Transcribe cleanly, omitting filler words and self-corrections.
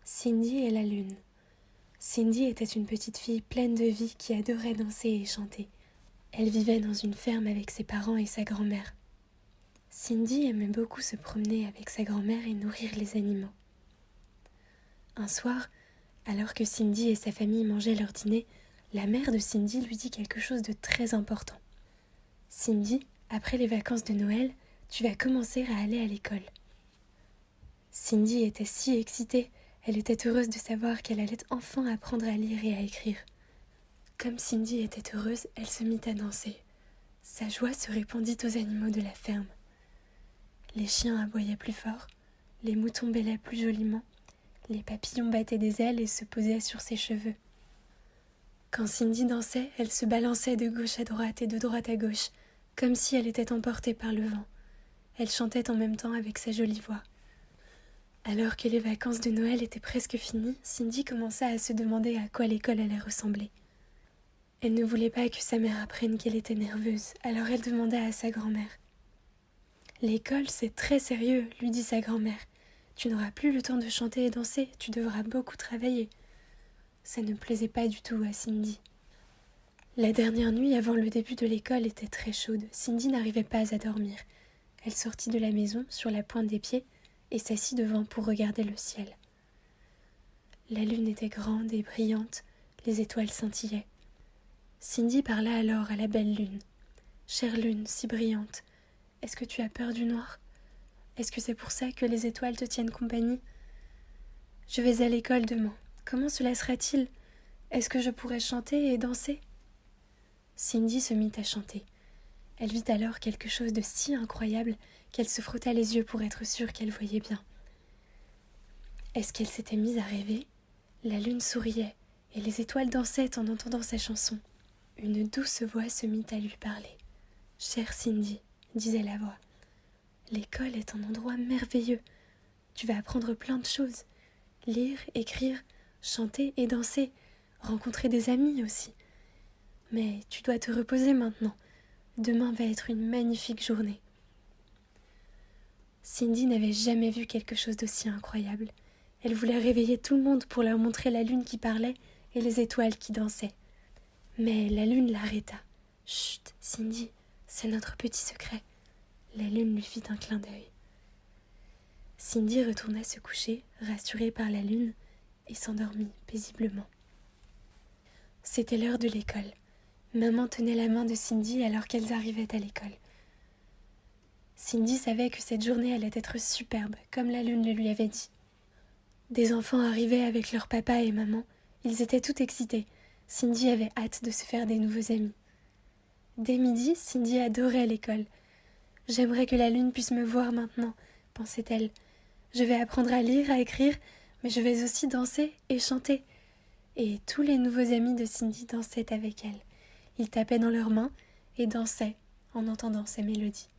Cindy et la lune. Cindy était une petite fille pleine de vie qui adorait danser et chanter. Elle vivait dans une ferme avec ses parents et sa grand-mère. Cindy aimait beaucoup se promener avec sa grand-mère et nourrir les animaux. Un soir, alors que Cindy et sa famille mangeaient leur dîner, la mère de Cindy lui dit quelque chose de très important. « Cindy, après les vacances de Noël, tu vas commencer à aller à l'école. » Cindy était si excitée, elle était heureuse de savoir qu'elle allait enfin apprendre à lire et à écrire. Comme Cindy était heureuse, elle se mit à danser. Sa joie se répandit aux animaux de la ferme. Les chiens aboyaient plus fort, les moutons bêlaient plus joliment, les papillons battaient des ailes et se posaient sur ses cheveux. Quand Cindy dansait, elle se balançait de gauche à droite et de droite à gauche, comme si elle était emportée par le vent. Elle chantait en même temps avec sa jolie voix. Alors que les vacances de Noël étaient presque finies, Cindy commença à se demander à quoi l'école allait ressembler. Elle ne voulait pas que sa mère apprenne qu'elle était nerveuse, alors elle demanda à sa grand-mère. « L'école, c'est très sérieux, » lui dit sa grand-mère. « Tu n'auras plus le temps de chanter et danser, tu devras beaucoup travailler. » Ça ne plaisait pas du tout à Cindy. La dernière nuit avant le début de l'école était très chaude. Cindy n'arrivait pas à dormir. Elle sortit de la maison sur la pointe des pieds et s'assit devant pour regarder le ciel. La lune était grande et brillante, les étoiles scintillaient. Cindy parla alors à la belle lune. « Chère lune, si brillante, est-ce que tu as peur du noir? Est-ce que c'est pour ça que les étoiles te tiennent compagnie? Je vais à l'école demain. Comment cela sera-t-il? Est-ce que je pourrai chanter et danser ?» Cindy se mit à chanter. Elle vit alors quelque chose de si incroyable qu'elle se frotta les yeux pour être sûre qu'elle voyait bien. Est-ce qu'elle s'était mise à rêver? La lune souriait et les étoiles dansaient en entendant sa chanson. Une douce voix se mit à lui parler. « Chère Cindy, » disait la voix, « l'école est un endroit merveilleux. Tu vas apprendre plein de choses. Lire, écrire, chanter et danser, rencontrer des amis aussi. Mais tu dois te reposer maintenant. Demain va être une magnifique journée. » Cindy n'avait jamais vu quelque chose d'aussi incroyable. Elle voulait réveiller tout le monde pour leur montrer la lune qui parlait et les étoiles qui dansaient. Mais la lune l'arrêta. « Chut, Cindy, c'est notre petit secret. » La lune lui fit un clin d'œil. Cindy retourna se coucher, rassurée par la lune, et s'endormit paisiblement. C'était l'heure de l'école. Maman tenait la main de Cindy alors qu'elles arrivaient à l'école. Cindy savait que cette journée allait être superbe, comme la lune le lui avait dit. Des enfants arrivaient avec leur papa et maman. Ils étaient tout excités. Cindy avait hâte de se faire des nouveaux amis. Dès midi, Cindy adorait l'école. « J'aimerais que la lune puisse me voir maintenant, » pensait-elle. « Je vais apprendre à lire, à écrire, mais je vais aussi danser et chanter. » Et tous les nouveaux amis de Cindy dansaient avec elle. Ils tapaient dans leurs mains et dansaient en entendant ses mélodies.